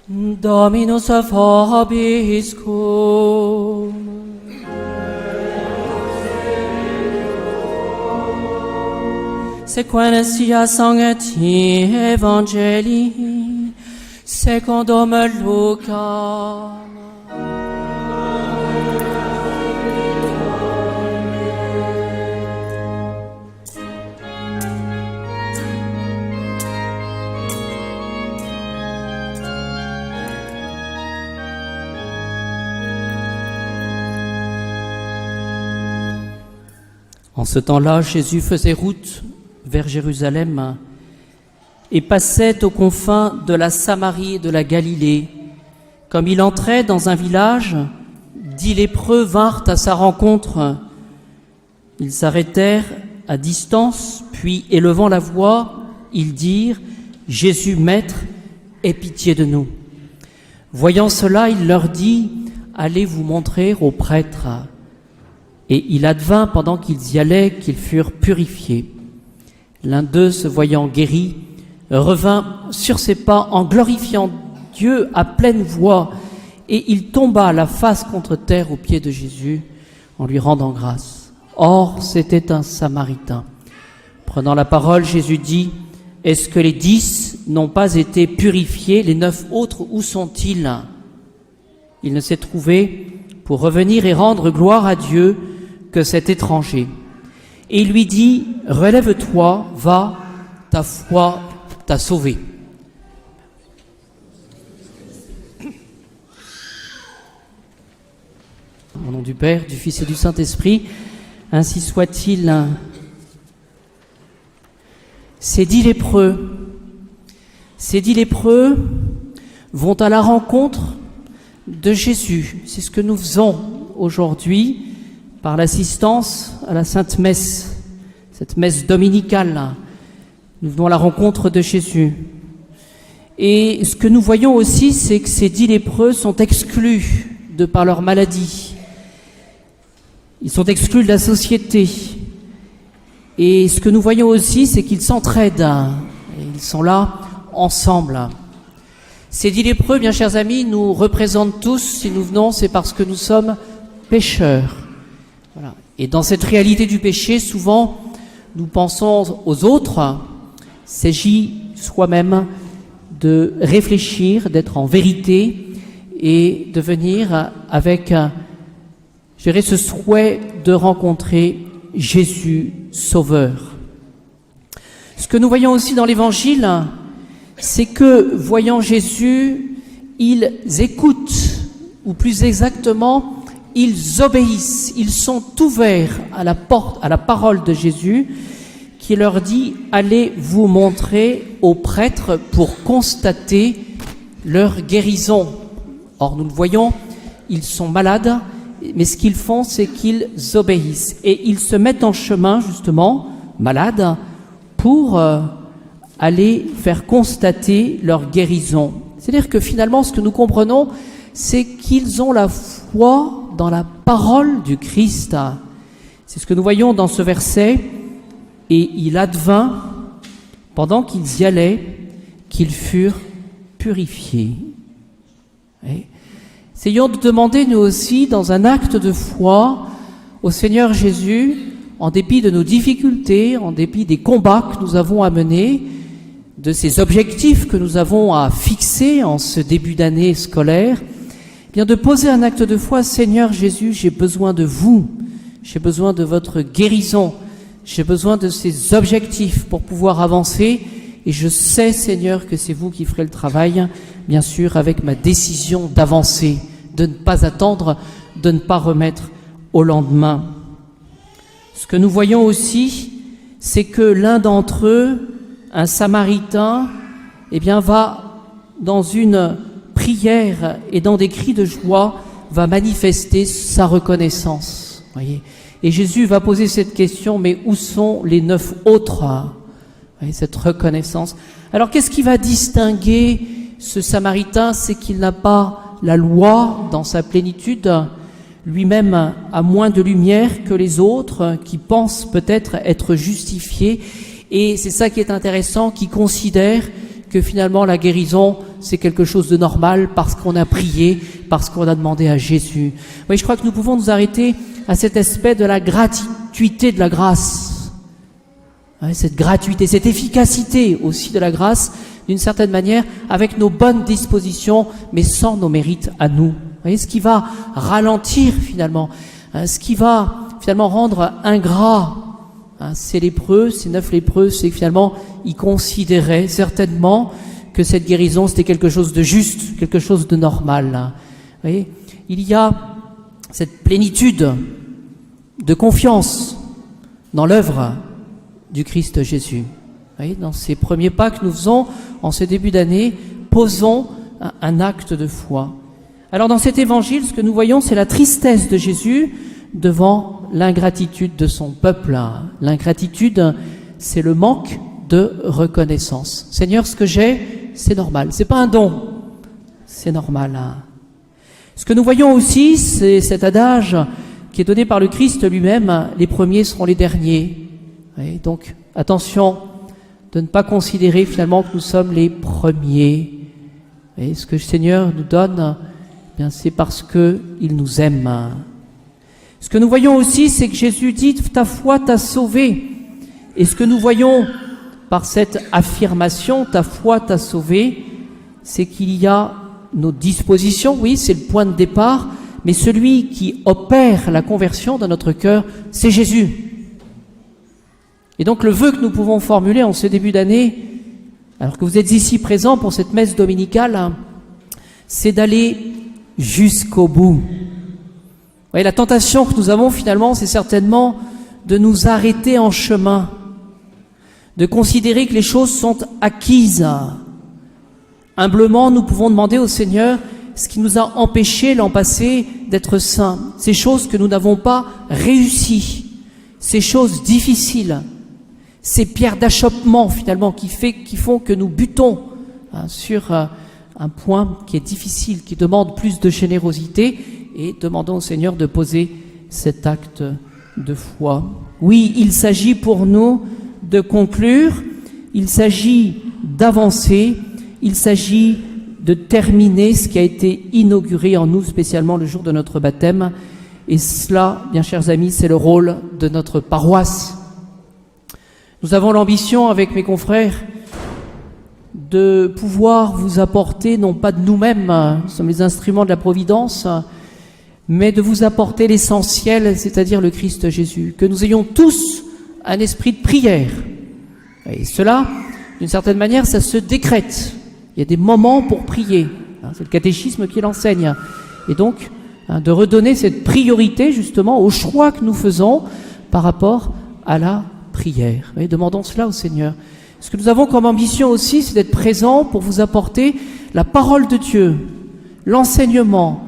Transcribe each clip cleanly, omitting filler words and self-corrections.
Dominus vobiscum. Sequentia sancti Evangelii secundum Lucam. En ce temps-là, Jésus faisait route vers Jérusalem et passait aux confins de la Samarie et de la Galilée. Comme il entrait dans un village, 10 lépreux vinrent à sa rencontre. Ils s'arrêtèrent à distance, puis, élevant la voix, ils dirent « Jésus, Maître, aie pitié de nous ». Voyant cela, il leur dit « Allez vous montrer aux prêtres ». Et il advint, pendant qu'ils y allaient, qu'ils furent purifiés. L'un d'eux, se voyant guéri, revint sur ses pas en glorifiant Dieu à pleine voix, et il tomba la face contre terre aux pieds de Jésus en lui rendant grâce. Or, c'était un Samaritain. Prenant la parole, Jésus dit « Est-ce que les 10 n'ont pas été purifiés? Les 9 autres, où sont-ils » Il ne s'est trouvé pour revenir et rendre gloire à Dieu que cet étranger. Et il lui dit « Relève-toi, va, ta foi t'a sauvé. » Au nom du Père, du Fils et du Saint-Esprit, ainsi soit-il. Ces 10 lépreux vont à la rencontre de Jésus. C'est ce que nous faisons aujourd'hui par l'assistance à la Sainte Messe, cette messe dominicale. Nous venons à la rencontre de Jésus. Et ce que nous voyons aussi, c'est que ces 10 lépreux sont exclus de par leur maladie. Ils sont exclus de la société. Et ce que nous voyons aussi, c'est qu'ils s'entraident. Ils sont là ensemble. Ces 10 lépreux, bien chers amis, nous représentent tous. Si nous venons, c'est parce que nous sommes pécheurs. Voilà. Et dans cette réalité du péché, souvent, nous pensons aux autres. Il s'agit soi-même de réfléchir, d'être en vérité et de venir avec, je dirais, ce souhait de rencontrer Jésus Sauveur. Ce que nous voyons aussi dans l'Évangile, c'est que, voyant Jésus, ils écoutent, ou plus exactement, ils obéissent, ils sont ouverts à la parole de Jésus qui leur dit « Allez vous montrer aux prêtres pour constater leur guérison ». Or, nous le voyons, ils sont malades, mais ce qu'ils font, c'est qu'ils obéissent. Et ils se mettent en chemin, justement, malades, pour aller faire constater leur guérison. C'est-à-dire que finalement, ce que nous comprenons, c'est qu'ils ont la foi dans la parole du Christ. C'est ce que nous voyons dans ce verset. Et il advint, pendant qu'ils y allaient, qu'ils furent purifiés. Et essayons de demander, nous aussi, dans un acte de foi, au Seigneur Jésus, en dépit de nos difficultés, en dépit des combats que nous avons à mener, de ces objectifs que nous avons à fixer en ce début d'année scolaire, bien de poser un acte de foi. Seigneur Jésus, j'ai besoin de vous, j'ai besoin de votre guérison, j'ai besoin de ces objectifs pour pouvoir avancer, et je sais, Seigneur, que c'est vous qui ferez le travail, bien sûr, avec ma décision d'avancer, de ne pas attendre, de ne pas remettre au lendemain. Ce que nous voyons aussi, c'est que l'un d'entre eux, un Samaritain, eh bien, va dans une prière et dans des cris de joie, va manifester sa reconnaissance. Voyez. Et Jésus va poser cette question, mais où sont les 9 autres? Voyez, cette reconnaissance. Alors, qu'est-ce qui va distinguer ce Samaritain? C'est qu'il n'a pas la loi dans sa plénitude. Lui-même a moins de lumière que les autres, qui pensent peut-être être justifiés. Et c'est ça qui est intéressant, qui considère que finalement la guérison, c'est quelque chose de normal parce qu'on a prié, parce qu'on a demandé à Jésus. Oui, je crois que nous pouvons nous arrêter à cet aspect de la gratuité de la grâce. Oui, cette gratuité, cette efficacité aussi de la grâce, d'une certaine manière, avec nos bonnes dispositions, mais sans nos mérites à nous. Vous voyez, ce qui va ralentir finalement, ce qui va finalement rendre ingrat ces lépreux, ces 9 lépreux, c'est que finalement, ils considéraient certainement que cette guérison, c'était quelque chose de juste, quelque chose de normal. Vous voyez, il y a cette plénitude de confiance dans l'œuvre du Christ Jésus. Vous voyez, dans ces premiers pas que nous faisons en ce début d'année, posons un acte de foi. Alors dans cet évangile, ce que nous voyons, c'est la tristesse de Jésus devant l'ingratitude de son peuple. L'ingratitude, c'est le manque de reconnaissance. Seigneur, ce que j'ai, c'est normal. C'est pas un don, c'est normal. Ce que nous voyons aussi, c'est cet adage qui est donné par le Christ lui-même, les premiers seront les derniers. Et donc, attention de ne pas considérer finalement que nous sommes les premiers. Et ce que le Seigneur nous donne, eh bien, c'est parce qu'il nous aime. Ce que nous voyons aussi, c'est que Jésus dit « ta foi t'a sauvé ». Et ce que nous voyons par cette affirmation « ta foi t'a sauvé », c'est qu'il y a nos dispositions, oui, c'est le point de départ, mais celui qui opère la conversion dans notre cœur, c'est Jésus. Et donc le vœu que nous pouvons formuler en ce début d'année, alors que vous êtes ici présents pour cette messe dominicale, c'est d'aller jusqu'au bout. Vous voyez, la tentation que nous avons finalement, c'est certainement de nous arrêter en chemin, de considérer que les choses sont acquises. Humblement, nous pouvons demander au Seigneur ce qui nous a empêchés l'an passé d'être saints, ces choses que nous n'avons pas réussies, ces choses difficiles, ces pierres d'achoppement finalement qui font que nous butons sur un point qui est difficile, qui demande plus de générosité, et demandons au Seigneur de poser cet acte de foi. Oui, il s'agit pour nous de conclure, il s'agit d'avancer, il s'agit de terminer ce qui a été inauguré en nous, spécialement le jour de notre baptême. Et cela, bien chers amis, c'est le rôle de notre paroisse. Nous avons l'ambition, avec mes confrères, de pouvoir vous apporter, non pas de nous-mêmes, nous sommes les instruments de la providence, mais de vous apporter l'essentiel, c'est-à-dire le Christ Jésus. Que nous ayons tous un esprit de prière. Et cela, d'une certaine manière, ça se décrète. Il y a des moments pour prier. C'est le catéchisme qui l'enseigne. Et donc, de redonner cette priorité, justement, au choix que nous faisons par rapport à la prière. Et demandons cela au Seigneur. Ce que nous avons comme ambition aussi, c'est d'être présents pour vous apporter la parole de Dieu, l'enseignement,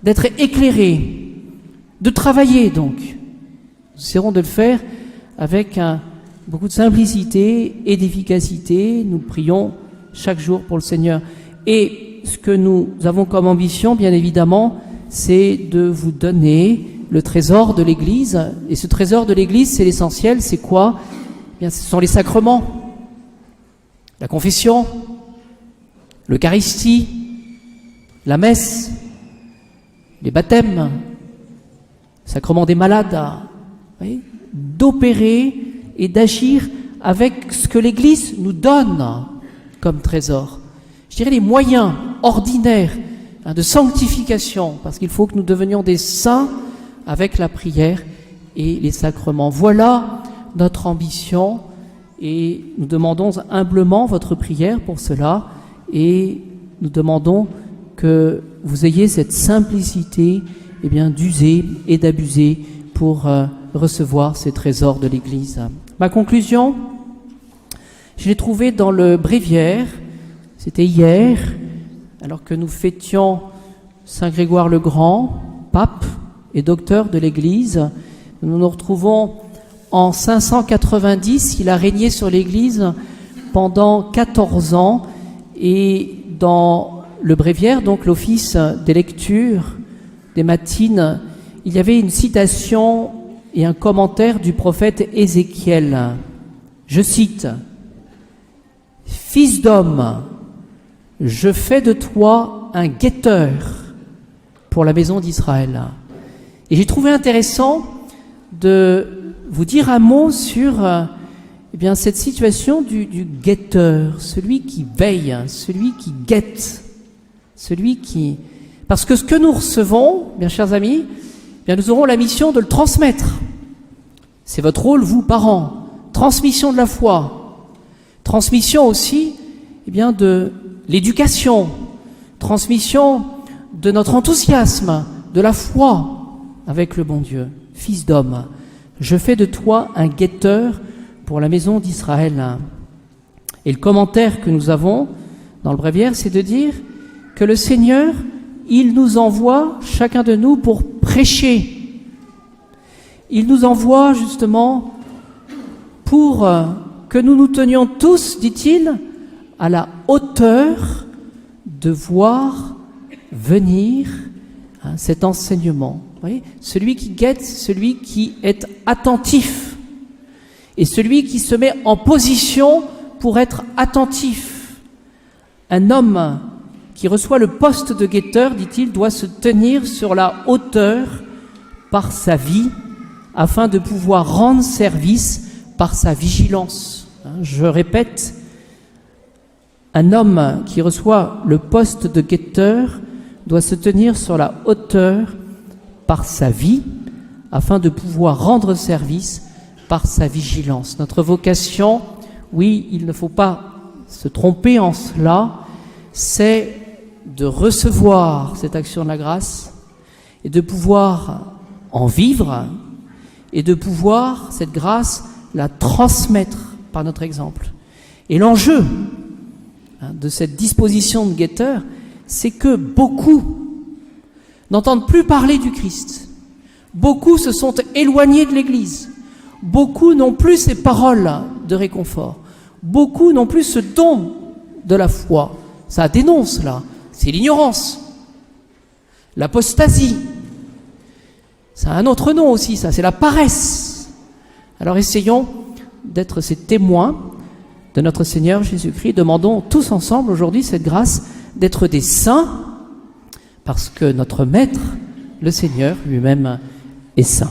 d'être éclairés, de travailler donc. Nous essaierons de le faire avec beaucoup de simplicité et d'efficacité. Nous prions chaque jour pour le Seigneur. Et ce que nous avons comme ambition, bien évidemment, c'est de vous donner le trésor de l'Église. Et ce trésor de l'Église, c'est l'essentiel. C'est quoi ? Eh bien, ce sont les sacrements, la confession, l'Eucharistie, la messe, les baptêmes, le sacrement des malades, d'opérer et d'agir avec ce que l'Église nous donne comme trésor. Je dirais les moyens ordinaires de sanctification, parce qu'il faut que nous devenions des saints avec la prière et les sacrements. Voilà notre ambition et nous demandons humblement votre prière pour cela et nous demandons que vous ayez cette simplicité d'user et d'abuser pour recevoir ces trésors de l'Église. Ma conclusion, je l'ai trouvée dans le bréviaire, c'était hier, alors que nous fêtions Saint Grégoire le Grand, pape et docteur de l'Église. Nous nous retrouvons en 590, il a régné sur l'Église pendant 14 ans et dans le bréviaire, donc l'office des lectures, des matines, il y avait une citation et un commentaire du prophète Ézéchiel. Je cite : « Fils d'homme, je fais de toi un guetteur pour la maison d'Israël. Et j'ai trouvé intéressant de vous dire un mot sur cette situation du guetteur, celui qui veille, celui qui guette, celui qui... Parce que ce que nous recevons, bien chers amis, nous aurons la mission de le transmettre. C'est votre rôle, vous, parents. Transmission de la foi. Transmission aussi de l'éducation. Transmission de notre enthousiasme, de la foi avec le bon Dieu. Fils d'homme, je fais de toi un guetteur pour la maison d'Israël. Et le commentaire que nous avons dans le bréviaire, c'est de dire que le Seigneur, il nous envoie, chacun de nous, pour prêcher. Il nous envoie justement pour que nous nous tenions tous, dit-il, à la hauteur de voir venir cet enseignement. Vous voyez, celui qui guette, celui qui est attentif, et celui qui se met en position pour être attentif. Un homme qui reçoit le poste de guetteur, dit-il, doit se tenir sur la hauteur par sa vie, afin de pouvoir rendre service par sa vigilance. Je répète, un homme qui reçoit le poste de guetteur doit se tenir sur la hauteur par sa vie, afin de pouvoir rendre service par sa vigilance. Notre vocation, oui, il ne faut pas se tromper en cela, c'est de recevoir cette action de la grâce et de pouvoir en vivre et de pouvoir, cette grâce, la transmettre par notre exemple. Et l'enjeu de cette disposition de guetteur, c'est que beaucoup n'entendent plus parler du Christ. Beaucoup se sont éloignés de l'Église. Beaucoup n'ont plus ces paroles de réconfort. Beaucoup n'ont plus ce don de la foi. Ça dénonce, là. C'est l'ignorance. L'apostasie. Ça a un autre nom aussi, ça. C'est la paresse. Alors essayons d'être ces témoins de notre Seigneur Jésus-Christ. Demandons tous ensemble aujourd'hui cette grâce d'être des saints, parce que notre Maître, le Seigneur lui-même, est saint.